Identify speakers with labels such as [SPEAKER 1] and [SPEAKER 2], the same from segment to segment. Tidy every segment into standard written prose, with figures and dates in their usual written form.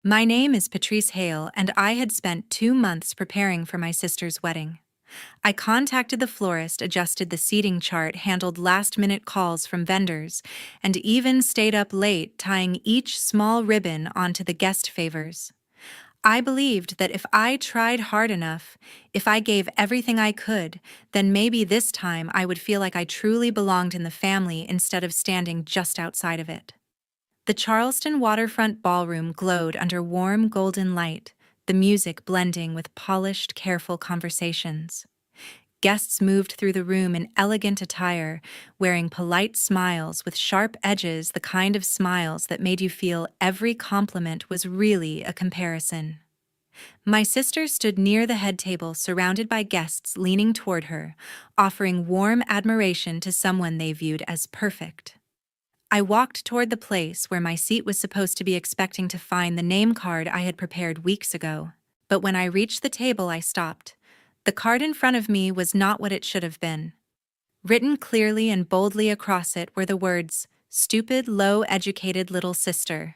[SPEAKER 1] My name is Patrice Hale, and I had spent 2 months preparing for my sister's wedding. I contacted the florist, adjusted the seating chart, handled last-minute calls from vendors, and even stayed up late tying each small ribbon onto the guest favors. I believed that if I tried hard enough, if I gave everything I could, then maybe this time I would feel like I truly belonged in the family instead of standing just outside of it. The Charleston waterfront ballroom glowed under warm golden light, the music blending with polished, careful conversations. Guests moved through the room in elegant attire, wearing polite smiles with sharp edges, the kind of smiles that made you feel every compliment was really a comparison. My sister stood near the head table, surrounded by guests leaning toward her, offering warm admiration to someone they viewed as perfect. I walked toward the place where my seat was supposed to be, expecting to find the name card I had prepared weeks ago. But when I reached the table, I stopped. The card in front of me was not what it should have been. Written clearly and boldly across it were the words, "Stupid, low-educated little sister."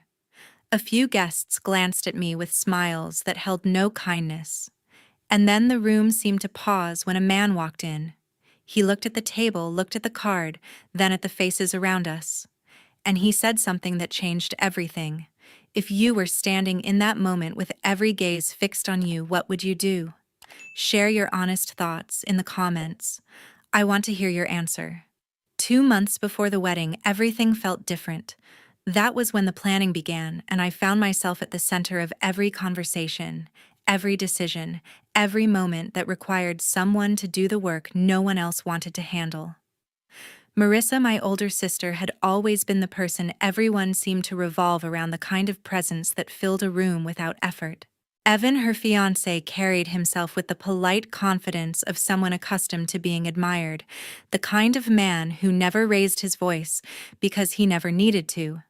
[SPEAKER 1] A few guests glanced at me with smiles that held no kindness. And then the room seemed to pause when a man walked in. He looked at the table, looked at the card, then at the faces around us. And he said something that changed everything. If you were standing in that moment with every gaze fixed on you, what would you do? Share your honest thoughts in the comments. I want to hear your answer. 2 months before the wedding, everything felt different. That was when the planning began, and I found myself at the center of every conversation, every decision, every moment that required someone to do the work no one else wanted to handle. Marissa, my older sister, had always been the person everyone seemed to revolve around, the kind of presence that filled a room without effort. Evan, her fiancé, carried himself with the polite confidence of someone accustomed to being admired, the kind of man who never raised his voice because he never needed to.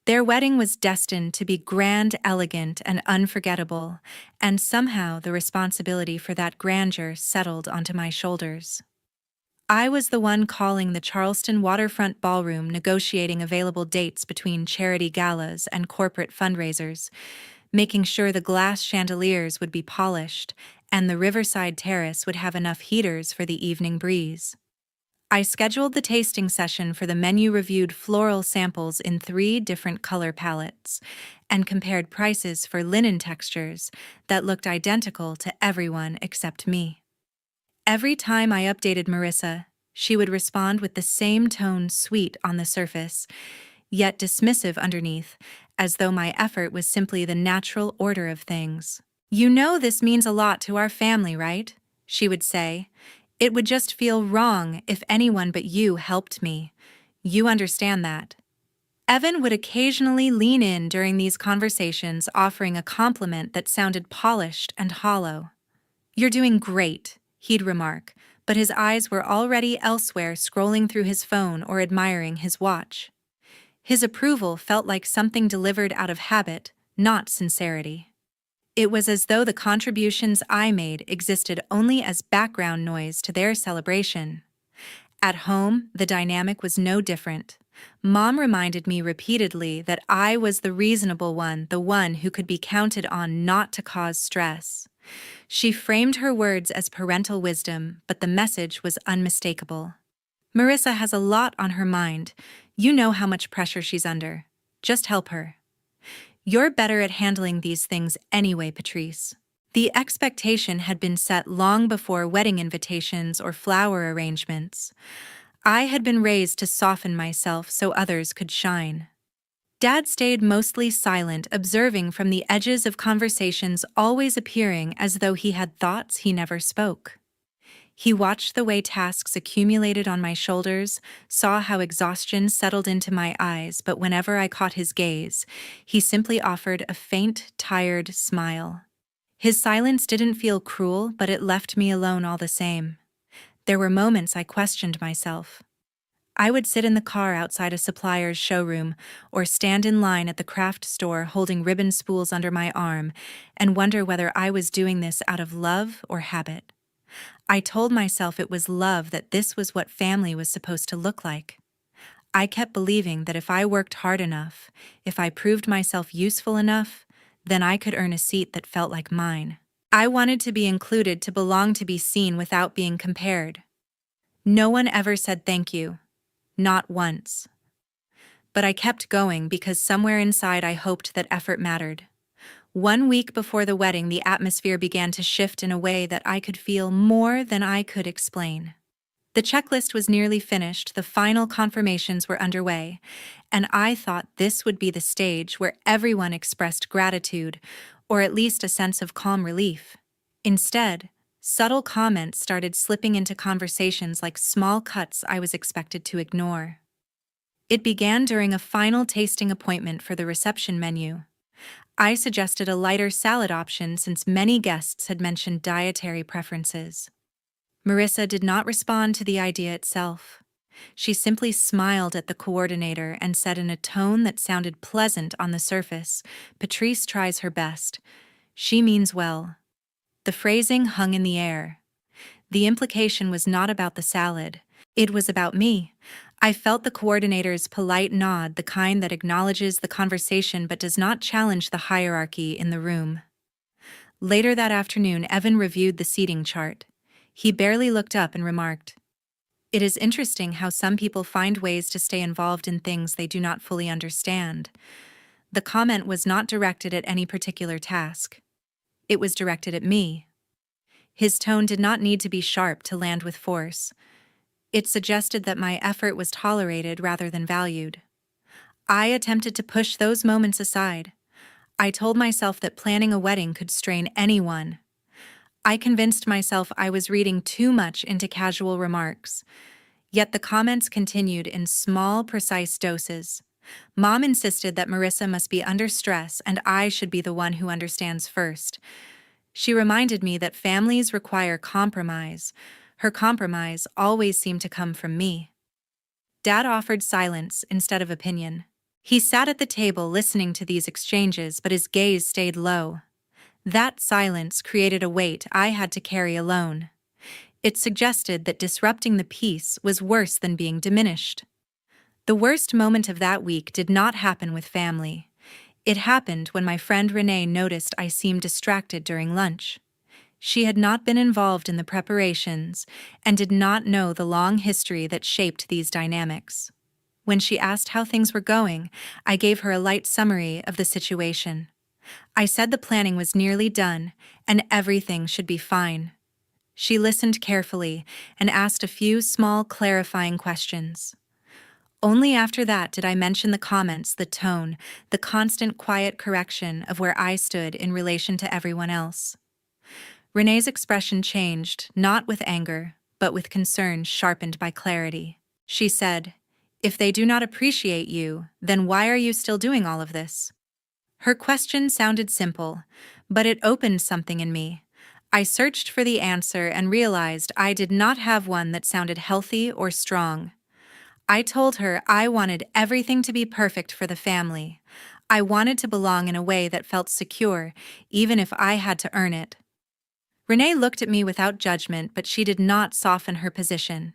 [SPEAKER 1] Their wedding was destined to be grand, elegant, and unforgettable, and somehow the responsibility for that grandeur settled onto my shoulders. I was the one calling the Charleston waterfront ballroom, negotiating available dates between charity galas and corporate fundraisers, making sure the glass chandeliers would be polished and the riverside terrace would have enough heaters for the evening breeze. I scheduled the tasting session for the menu, reviewed floral samples in 3 different color palettes, and compared prices for linen textures that looked identical to everyone except me. Every time I updated Marissa, she would respond with the same tone, sweet on the surface, yet dismissive underneath, as though my effort was simply the natural order of things. "You know this means a lot to our family, right?" she would say. "It would just feel wrong if anyone but you helped me. You understand that." Evan would occasionally lean in during these conversations, offering a compliment that sounded polished and hollow. "You're doing great," he'd remark, but his eyes were already elsewhere, scrolling through his phone or admiring his watch. His approval felt like something delivered out of habit, not sincerity. It was as though the contributions I made existed only as background noise to their celebration. At home, the dynamic was no different. Mom reminded me repeatedly that I was the reasonable one, the one who could be counted on not to cause stress. She framed her words as parental wisdom, but the message was unmistakable. "Marissa has a lot on her mind. You know how much pressure she's under. Just help her. You're better at handling these things anyway, Patrice." The expectation had been set long before wedding invitations or flower arrangements. I had been raised to soften myself so others could shine. Dad stayed mostly silent, observing from the edges of conversations, always appearing as though he had thoughts he never spoke. He watched the way tasks accumulated on my shoulders, saw how exhaustion settled into my eyes, but whenever I caught his gaze, he simply offered a faint, tired smile. His silence didn't feel cruel, but it left me alone all the same. There were moments I questioned myself. I would sit in the car outside a supplier's showroom or stand in line at the craft store holding ribbon spools under my arm and wonder whether I was doing this out of love or habit. I told myself it was love, that this was what family was supposed to look like. I kept believing that if I worked hard enough, if I proved myself useful enough, then I could earn a seat that felt like mine. I wanted to be included, to belong, to be seen without being compared. No one ever said thank you. Not once. But I kept going because somewhere inside I hoped that effort mattered. 1 week before the wedding, the atmosphere began to shift in a way that I could feel more than I could explain. The checklist was nearly finished, the final confirmations were underway, and I thought this would be the stage where everyone expressed gratitude, or at least a sense of calm relief. Instead, subtle comments started slipping into conversations like small cuts I was expected to ignore. It began during a final tasting appointment for the reception menu. I suggested a lighter salad option since many guests had mentioned dietary preferences. Marissa did not respond to the idea itself. She simply smiled at the coordinator and said in a tone that sounded pleasant on the surface, "Patrice tries her best. She means well." The phrasing hung in the air. The implication was not about the salad. It was about me. I felt the coordinator's polite nod, the kind that acknowledges the conversation but does not challenge the hierarchy in the room. Later that afternoon, Evan reviewed the seating chart. He barely looked up and remarked, "It is interesting how some people find ways to stay involved in things they do not fully understand." The comment was not directed at any particular task. It was directed at me. His tone did not need to be sharp to land with force. It suggested that my effort was tolerated rather than valued. I attempted to push those moments aside. I told myself that planning a wedding could strain anyone. I convinced myself I was reading too much into casual remarks. Yet the comments continued in small, precise doses. Mom insisted that Marissa must be under stress and I should be the one who understands first. She reminded me that families require compromise. Her compromise always seemed to come from me. Dad offered silence instead of opinion. He sat at the table listening to these exchanges, but his gaze stayed low. That silence created a weight I had to carry alone. It suggested that disrupting the peace was worse than being diminished. The worst moment of that week did not happen with family. It happened when my friend Renee noticed I seemed distracted during lunch. She had not been involved in the preparations and did not know the long history that shaped these dynamics. When she asked how things were going, I gave her a light summary of the situation. I said the planning was nearly done and everything should be fine. She listened carefully and asked a few small clarifying questions. Only after that did I mention the comments, the tone, the constant quiet correction of where I stood in relation to everyone else. Renee's expression changed, not with anger, but with concern sharpened by clarity. She said, "If they do not appreciate you, then why are you still doing all of this?" Her question sounded simple, but it opened something in me. I searched for the answer and realized I did not have one that sounded healthy or strong. I told her I wanted everything to be perfect for the family. I wanted to belong in a way that felt secure, even if I had to earn it. Renee looked at me without judgment, but she did not soften her position.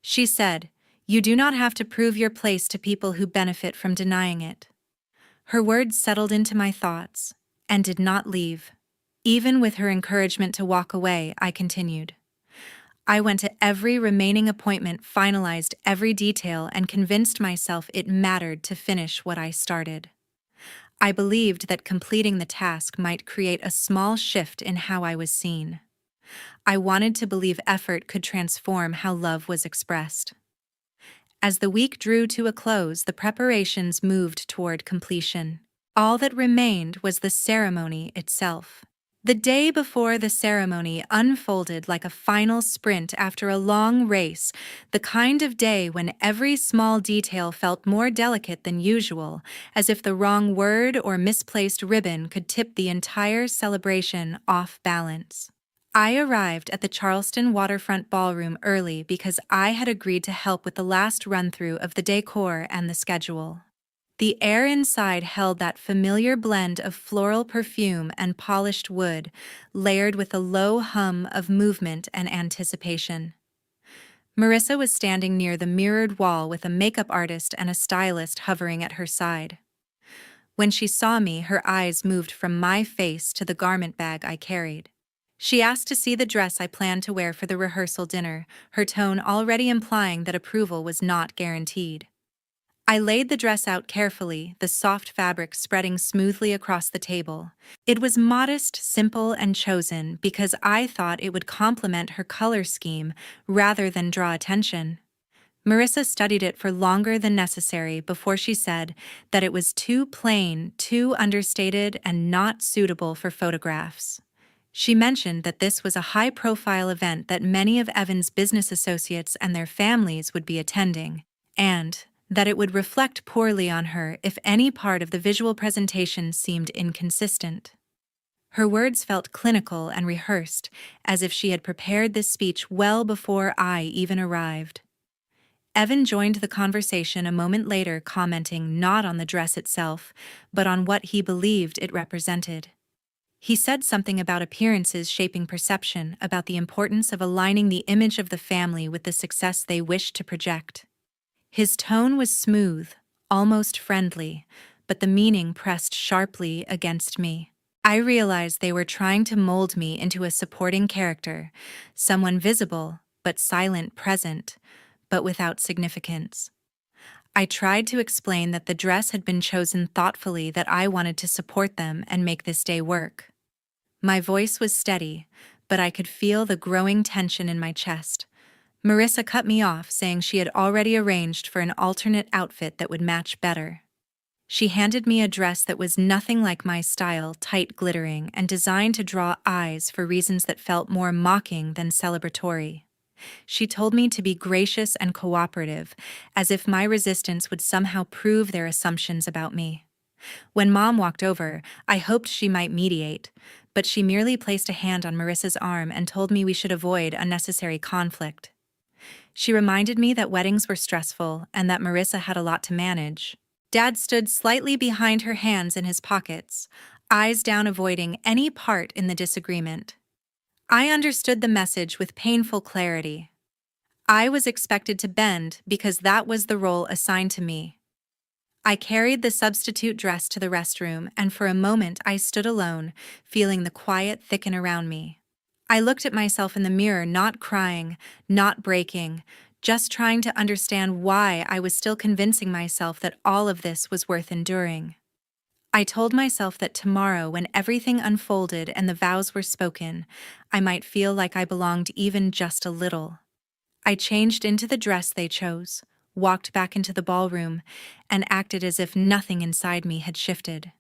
[SPEAKER 1] She said, "You do not have to prove your place to people who benefit from denying it." Her words settled into my thoughts and did not leave. Even with her encouragement to walk away, I continued. I went to every remaining appointment, finalized every detail, and convinced myself it mattered to finish what I started. I believed that completing the task might create a small shift in how I was seen. I wanted to believe effort could transform how love was expressed. As the week drew to a close, the preparations moved toward completion. All that remained was the ceremony itself. The day before the ceremony unfolded like a final sprint after a long race, the kind of day when every small detail felt more delicate than usual, as if the wrong word or misplaced ribbon could tip the entire celebration off balance. I arrived at the Charleston Waterfront Ballroom early because I had agreed to help with the last run-through of the decor and the schedule. The air inside held that familiar blend of floral perfume and polished wood, layered with a low hum of movement and anticipation. Marissa was standing near the mirrored wall with a makeup artist and a stylist hovering at her side. When she saw me, her eyes moved from my face to the garment bag I carried. She asked to see the dress I planned to wear for the rehearsal dinner, her tone already implying that approval was not guaranteed. I laid the dress out carefully, the soft fabric spreading smoothly across the table. It was modest, simple, and chosen because I thought it would complement her color scheme rather than draw attention. Marissa studied it for longer than necessary before she said that it was too plain, too understated, and not suitable for photographs. She mentioned that this was a high-profile event that many of Evan's business associates and their families would be attending, and that it would reflect poorly on her if any part of the visual presentation seemed inconsistent. Her words felt clinical and rehearsed, as if she had prepared this speech well before I even arrived. Evan joined the conversation a moment later, commenting not on the dress itself, but on what he believed it represented. He said something about appearances shaping perception, about the importance of aligning the image of the family with the success they wished to project. His tone was smooth, almost friendly, but the meaning pressed sharply against me. I realized they were trying to mold me into a supporting character, someone visible but silent, present, but without significance. I tried to explain that the dress had been chosen thoughtfully, that I wanted to support them and make this day work. My voice was steady, but I could feel the growing tension in my chest. Marissa cut me off, saying she had already arranged for an alternate outfit that would match better. She handed me a dress that was nothing like my style, tight, glittering, and designed to draw eyes for reasons that felt more mocking than celebratory. She told me to be gracious and cooperative, as if my resistance would somehow prove their assumptions about me. When Mom walked over, I hoped she might mediate, but she merely placed a hand on Marissa's arm and told me we should avoid unnecessary conflict. She reminded me that weddings were stressful and that Marissa had a lot to manage. Dad stood slightly behind her, hands in his pockets, eyes down, avoiding any part in the disagreement. I understood the message with painful clarity. I was expected to bend because that was the role assigned to me. I carried the substitute dress to the restroom, and for a moment I stood alone, feeling the quiet thicken around me. I looked at myself in the mirror, not crying, not breaking, just trying to understand why I was still convincing myself that all of this was worth enduring. I told myself that tomorrow, when everything unfolded and the vows were spoken, I might feel like I belonged even just a little. I changed into the dress they chose, walked back into the ballroom, and acted as if nothing inside me had shifted.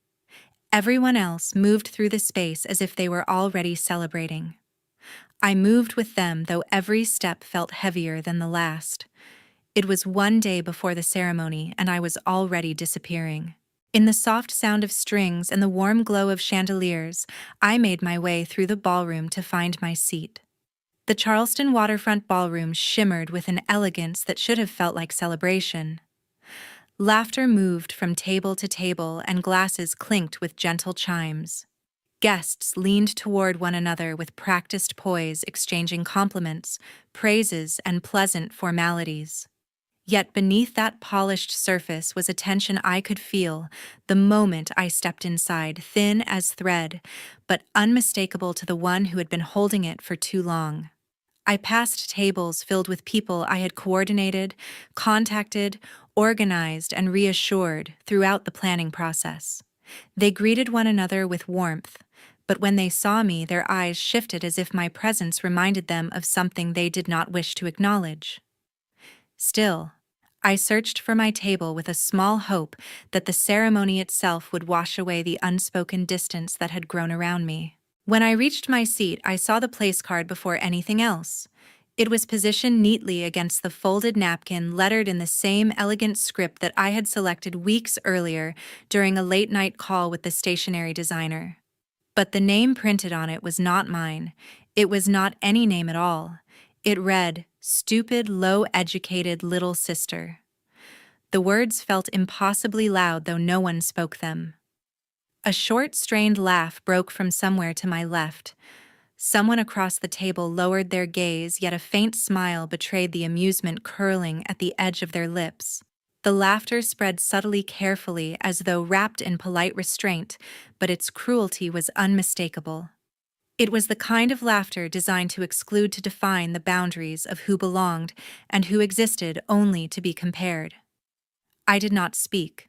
[SPEAKER 1] Everyone else moved through the space as if they were already celebrating. I moved with them, though every step felt heavier than the last. It was one day before the ceremony, and I was already disappearing. In the soft sound of strings and the warm glow of chandeliers, I made my way through the ballroom to find my seat. The Charleston waterfront ballroom shimmered with an elegance that should have felt like celebration. Laughter moved from table to table, and glasses clinked with gentle chimes. Guests leaned toward one another with practiced poise, exchanging compliments, praises, and pleasant formalities. Yet beneath that polished surface was a tension I could feel the moment I stepped inside, thin as thread, but unmistakable to the one who had been holding it for too long. I passed tables filled with people I had coordinated, contacted, organized, and reassured throughout the planning process. They greeted one another with warmth, but when they saw me, their eyes shifted as if my presence reminded them of something they did not wish to acknowledge. Still, I searched for my table with a small hope that the ceremony itself would wash away the unspoken distance that had grown around me. When I reached my seat, I saw the place card before anything else. It was positioned neatly against the folded napkin, lettered in the same elegant script that I had selected weeks earlier during a late-night call with the stationery designer. But the name printed on it was not mine. It was not any name at all. It read, "Stupid, low-educated little sister." The words felt impossibly loud, though no one spoke them. A short, strained laugh broke from somewhere to my left. Someone across the table lowered their gaze, yet a faint smile betrayed the amusement curling at the edge of their lips. The laughter spread subtly, carefully, as though wrapped in polite restraint, but its cruelty was unmistakable. It was the kind of laughter designed to exclude, to define the boundaries of who belonged and who existed only to be compared. I did not speak.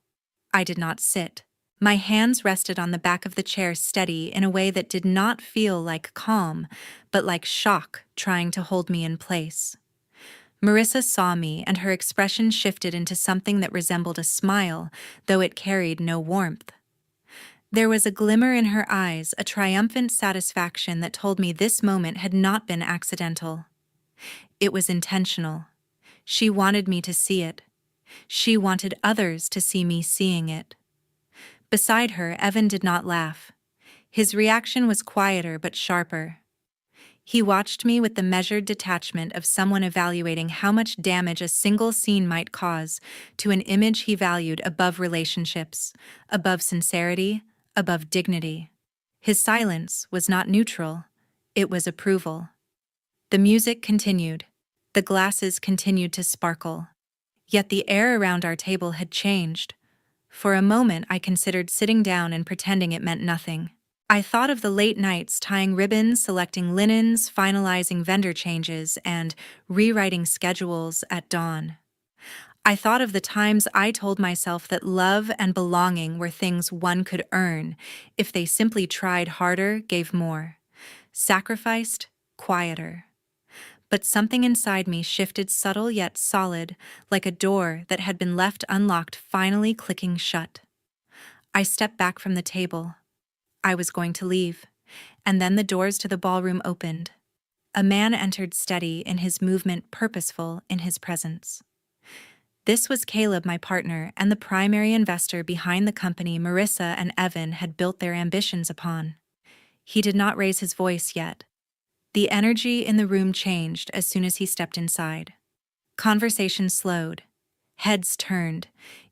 [SPEAKER 1] I did not sit. My hands rested on the back of the chair, steady in a way that did not feel like calm, but like shock trying to hold me in place. Marissa saw me, and her expression shifted into something that resembled a smile, though it carried no warmth. There was a glimmer in her eyes, a triumphant satisfaction that told me this moment had not been accidental. It was intentional. She wanted me to see it. She wanted others to see me seeing it. Beside her, Evan did not laugh. His reaction was quieter but sharper. He watched me with the measured detachment of someone evaluating how much damage a single scene might cause to an image he valued above relationships, above sincerity, above dignity. His silence was not neutral. It was approval. The music continued. The glasses continued to sparkle. Yet the air around our table had changed. For a moment, I considered sitting down and pretending it meant nothing. I thought of the late nights tying ribbons, selecting linens, finalizing vendor changes, and rewriting schedules at dawn. I thought of the times I told myself that love and belonging were things one could earn if they simply tried harder, gave more, sacrificed, quieter. But something inside me shifted, subtle yet solid, like a door that had been left unlocked finally clicking shut. I stepped back from the table. I was going to leave, and then the doors to the ballroom opened. A man entered, steady in his movement, purposeful in his presence. This was Caleb, my partner, and the primary investor behind the company Marissa and Evan had built their ambitions upon. He did not raise his voice yet. The energy in the room changed as soon as he stepped inside. Conversation slowed. Heads turned.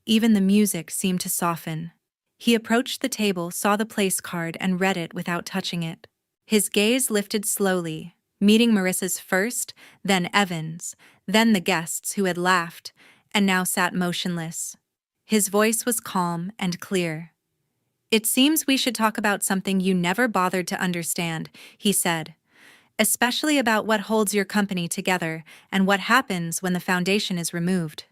[SPEAKER 1] Even the music seemed to soften. He approached the table, saw the place card, and read it without touching it. His gaze lifted slowly, meeting Marissa's first, then Evan's, then the guests who had laughed, and now sat motionless. His voice was calm and clear. "It seems we should talk about something you never bothered to understand," he said, "especially about what holds your company together and what happens when the foundation is removed."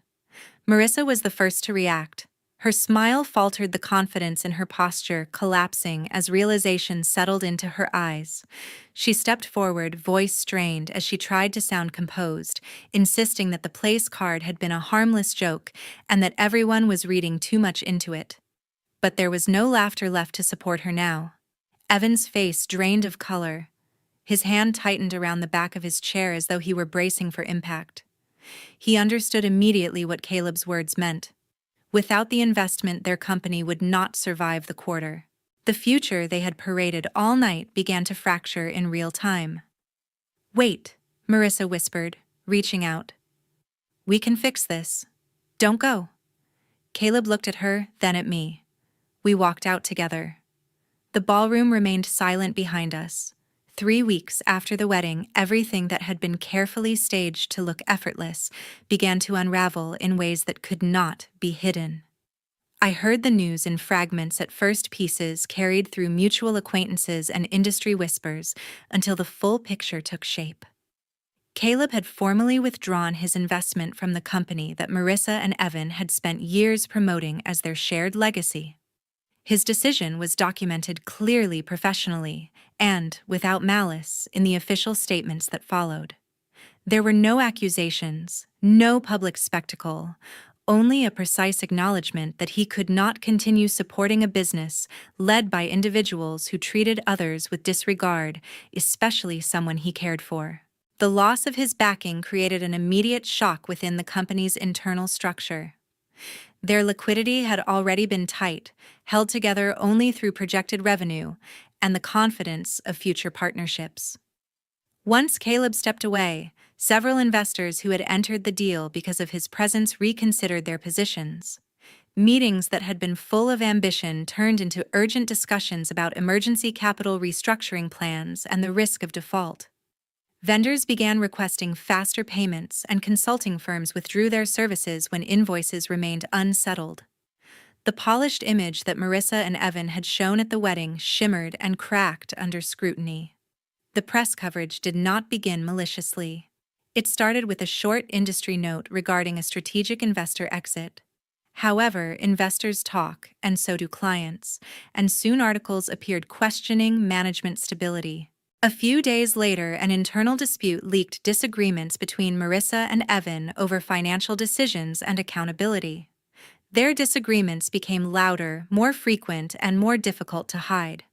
[SPEAKER 1] Marissa was the first to react. Her smile faltered, the confidence in her posture collapsing as realization settled into her eyes. She stepped forward, voice strained as she tried to sound composed, insisting that the place card had been a harmless joke and that everyone was reading too much into it. But there was no laughter left to support her now. Evan's face drained of color. His hand tightened around the back of his chair as though he were bracing for impact. He understood immediately what Caleb's words meant. Without the investment, their company would not survive the quarter. The future they had paraded all night began to fracture in real time. "Wait," Marissa whispered, reaching out. "We can fix this. Don't go." Caleb looked at her, then at me. We walked out together. The ballroom remained silent behind us. 3 weeks after the wedding, everything that had been carefully staged to look effortless began to unravel in ways that could not be hidden. I heard the news in fragments at first, pieces carried through mutual acquaintances and industry whispers until the full picture took shape. Caleb had formally withdrawn his investment from the company that Marissa and Evan had spent years promoting as their shared legacy. His decision was documented clearly, professionally, and, without malice, in the official statements that followed. There were no accusations, no public spectacle, only a precise acknowledgement that he could not continue supporting a business led by individuals who treated others with disregard, especially someone he cared for. The loss of his backing created an immediate shock within the company's internal structure. Their liquidity had already been tight, held together only through projected revenue and the confidence of future partnerships. Once Caleb stepped away, several investors who had entered the deal because of his presence reconsidered their positions. Meetings that had been full of ambition turned into urgent discussions about emergency capital restructuring plans and the risk of default. Vendors began requesting faster payments, and consulting firms withdrew their services when invoices remained unsettled. The polished image that Marissa and Evan had shown at the wedding shimmered and cracked under scrutiny. The press coverage did not begin maliciously. It started with a short industry note regarding a strategic investor exit. However, investors talk, and so do clients, and soon articles appeared questioning management stability. A few days later, an internal dispute leaked disagreements between Marissa and Evan over financial decisions and accountability. Their disagreements became louder, more frequent, and more difficult to hide.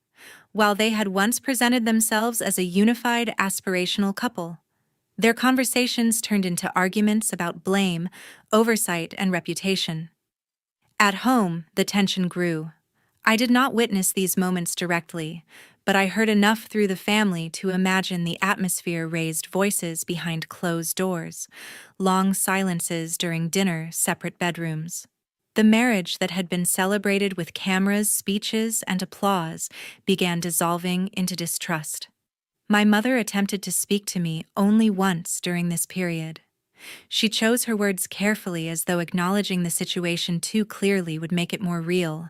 [SPEAKER 1] While they had once presented themselves as a unified, aspirational couple, their conversations turned into arguments about blame, oversight, and reputation. At home, the tension grew. I did not witness these moments directly, but I heard enough through the family to imagine the atmosphere: raised voices behind closed doors, long silences during dinner, separate bedrooms. The marriage that had been celebrated with cameras, speeches, and applause began dissolving into distrust. My mother attempted to speak to me only once during this period. She chose her words carefully, as though acknowledging the situation too clearly would make it more real.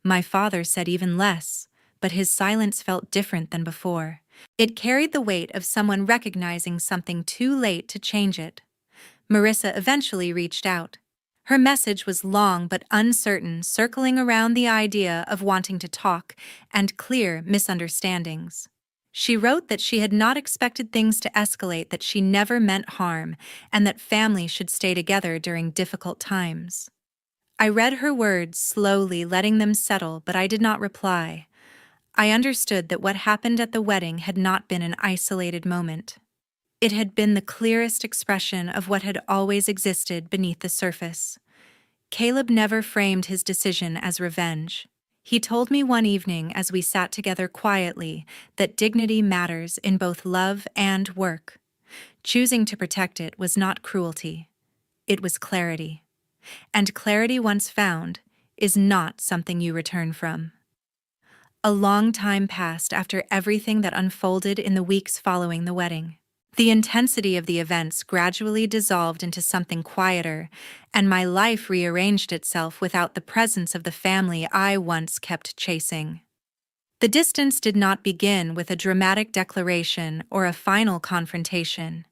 [SPEAKER 1] My father said even less, but his silence felt different than before. It carried the weight of someone recognizing something too late to change it. Marissa eventually reached out. Her message was long but uncertain, circling around the idea of wanting to talk and clear misunderstandings. She wrote that she had not expected things to escalate, that she never meant harm, and that family should stay together during difficult times. I read her words slowly, letting them settle, but I did not reply. I understood that what happened at the wedding had not been an isolated moment. It had been the clearest expression of what had always existed beneath the surface. Caleb never framed his decision as revenge. He told me one evening as we sat together quietly that dignity matters in both love and work. Choosing to protect it was not cruelty. It was clarity. And clarity once found is not something you return from. A long time passed after everything that unfolded in the weeks following the wedding. The intensity of the events gradually dissolved into something quieter, and my life rearranged itself without the presence of the family I once kept chasing. The distance did not begin with a dramatic declaration or a final confrontation.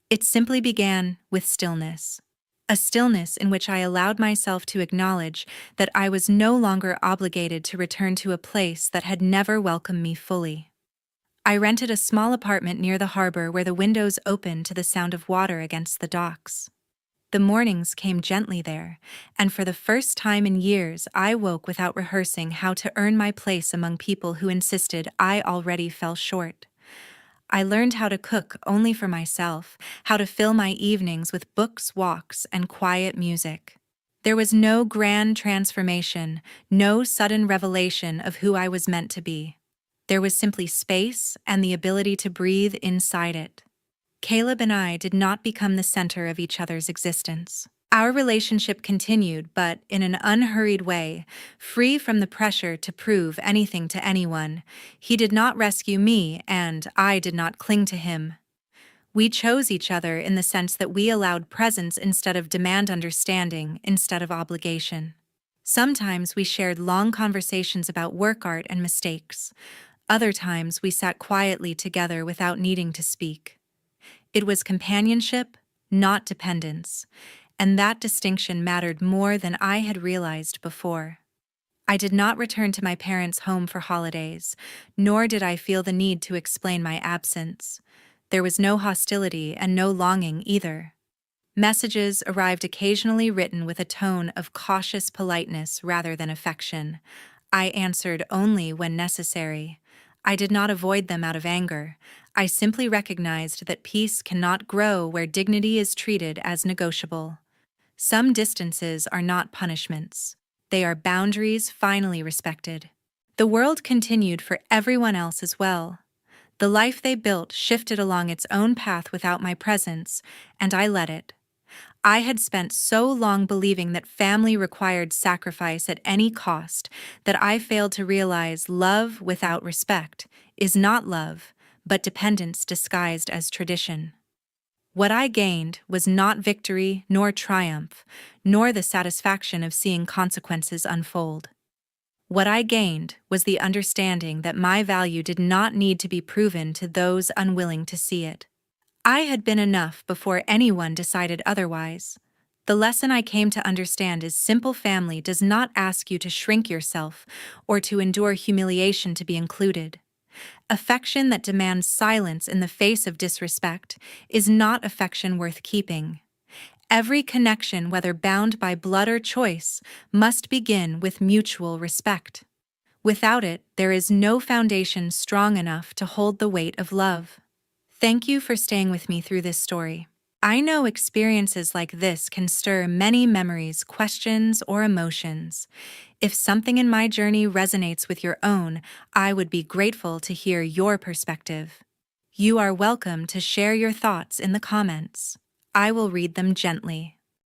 [SPEAKER 1] It simply began with stillness. A stillness in which I allowed myself to acknowledge that I was no longer obligated to return to a place that had never welcomed me fully. I rented a small apartment near the harbor where the windows opened to the sound of water against the docks. The mornings came gently there, and for the first time in years I woke without rehearsing how to earn my place among people who insisted I already fell short. I learned how to cook only for myself, how to fill my evenings with books, walks, and quiet music. There was no grand transformation, no sudden revelation of who I was meant to be. There was simply space and the ability to breathe inside it. Caleb and I did not become the center of each other's existence. Our relationship continued, but in an unhurried way, free from the pressure to prove anything to anyone. He did not rescue me, and I did not cling to him. We chose each other in the sense that we allowed presence instead of demand, understanding instead of obligation. Sometimes we shared long conversations about work, art, and mistakes. Other times we sat quietly together without needing to speak. It was companionship, not dependence, and that distinction mattered more than I had realized before. I did not return to my parents' home for holidays, nor did I feel the need to explain my absence. There was no hostility and no longing either. Messages arrived occasionally, written with a tone of cautious politeness rather than affection. I answered only when necessary. I did not avoid them out of anger. I simply recognized that peace cannot grow where dignity is treated as negotiable. Some distances are not punishments. They are boundaries finally respected. The world continued for everyone else as well. The life they built shifted along its own path without my presence, and I let it. I had spent so long believing that family required sacrifice at any cost that I failed to realize love without respect is not love, but dependence disguised as tradition. What I gained was not victory nor triumph, nor the satisfaction of seeing consequences unfold. What I gained was the understanding that my value did not need to be proven to those unwilling to see it. I had been enough before anyone decided otherwise. The lesson I came to understand is simple family does not ask you to shrink yourself or to endure humiliation to be included. Affection that demands silence in the face of disrespect is not affection worth keeping. Every connection, whether bound by blood or choice, must begin with mutual respect. Without it, there is no foundation strong enough to hold the weight of love. Thank you for staying with me through this story. I know experiences like this can stir many memories, questions, or emotions. If something in my journey resonates with your own, I would be grateful to hear your perspective. You are welcome to share your thoughts in the comments. I will read them gently.